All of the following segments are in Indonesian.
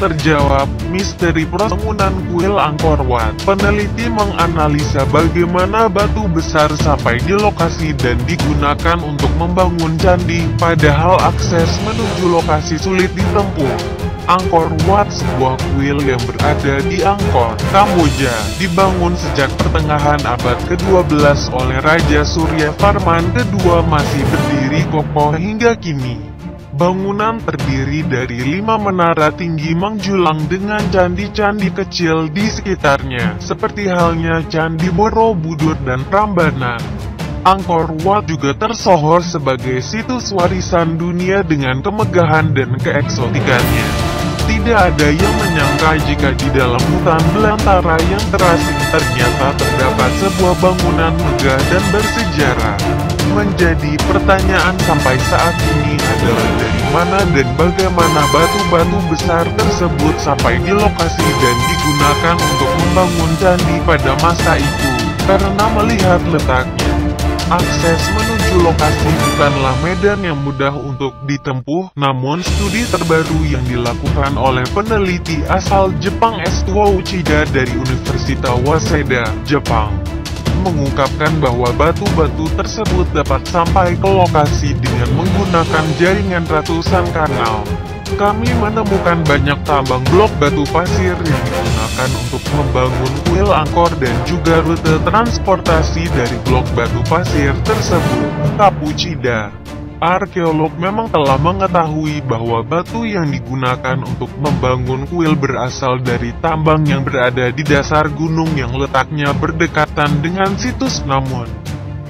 terjawab misteri bangunan kuil Angkor Wat. Peneliti menganalisa bagaimana batu besar sampai di lokasi dan digunakan untuk membangun candi, padahal akses menuju lokasi sulit ditempuh. Angkor Wat, sebuah kuil yang berada di Angkor, Kamboja, dibangun sejak pertengahan abad ke-12 oleh Raja Surya Varman II, masih berdiri kokoh hingga kini. Bangunan terdiri dari 5 menara tinggi menjulang dengan candi-candi kecil di sekitarnya, seperti halnya Candi Borobudur dan Prambanan. Angkor Wat juga tersohor sebagai situs warisan dunia dengan kemegahan dan keeksotikannya. Tidak ada yang menyangka jika di dalam hutan belantara yang terasing ternyata terdapat sebuah bangunan megah dan bersejarah. Menjadi pertanyaan sampai saat ini adalah dari mana dan bagaimana batu-batu besar tersebut sampai di lokasi dan digunakan untuk membangun candi pada masa itu. Karena melihat letaknya, akses menuju lokasi bukanlah medan yang mudah untuk ditempuh, namun studi terbaru yang dilakukan oleh peneliti asal Jepang Etsuo Uchida dari Universitas Waseda, Jepang, mengungkapkan bahwa batu-batu tersebut dapat sampai ke lokasi dengan menggunakan jaringan ratusan kanal. Kami menemukan banyak tambang blok batu pasir yang digunakan untuk membangun kuil Angkor dan juga rute transportasi dari blok batu pasir tersebut, kata Uchida. Arkeolog memang telah mengetahui bahwa batu yang digunakan untuk membangun kuil berasal dari tambang yang berada di dasar gunung yang letaknya berdekatan dengan situs, namun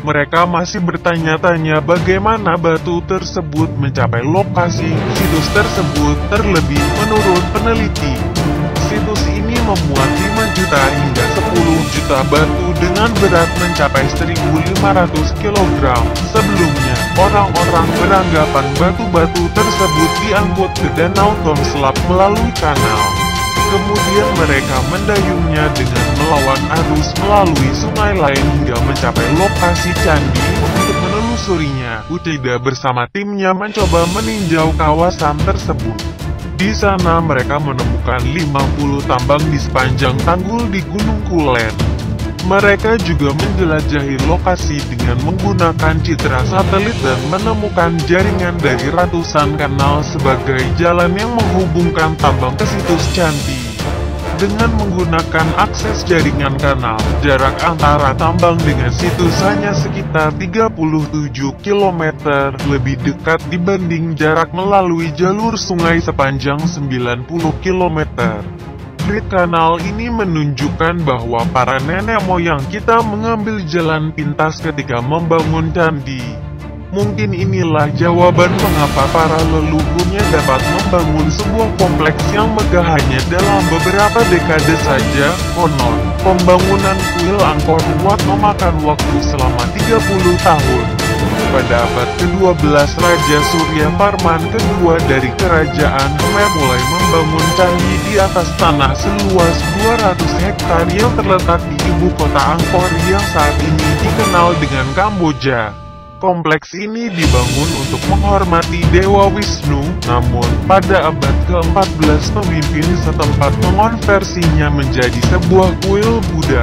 mereka masih bertanya-tanya bagaimana batu tersebut mencapai lokasi situs tersebut. Terlebih, menurut peneliti, situs ini memuat 5 juta hingga 10 juta batu dengan berat mencapai 1.500 kg. Sebelumnya, orang-orang beranggapan batu-batu tersebut diangkut ke Danau Tom Slap melalui kanal. Kemudian mereka mendayungnya dengan melawan arus melalui sungai lain hingga mencapai lokasi candi. Untuk menelusurinya, Uchida bersama timnya mencoba meninjau kawasan tersebut. Di sana mereka menemukan 50 tambang di sepanjang tanggul di Gunung Kulen. Mereka juga menjelajahi lokasi dengan menggunakan citra satelit dan menemukan jaringan dari ratusan kanal sebagai jalan yang menghubungkan tambang ke situs candi. Dengan menggunakan akses jaringan kanal, jarak antara tambang dengan situs hanya sekitar 37 km, lebih dekat dibanding jarak melalui jalur sungai sepanjang 90 km. Grid kanal ini menunjukkan bahwa para nenek moyang kita mengambil jalan pintas ketika membangun candi. Mungkin inilah jawaban mengapa para leluhurnya dapat membangun sebuah kompleks yang megah hanya dalam beberapa dekade saja. Konon, pembangunan kuil Angkor Wat memakan waktu selama 30 tahun. Pada abad ke-12, Raja Surya Varman II dari Kerajaan Khmer mulai membangun candi di atas tanah seluas 200 hektar yang terletak di ibu kota Angkor yang saat ini dikenal dengan Kamboja. Kompleks ini dibangun untuk menghormati Dewa Wisnu, namun pada abad ke-14 pemimpin setempat mengonversinya menjadi sebuah kuil Buddha.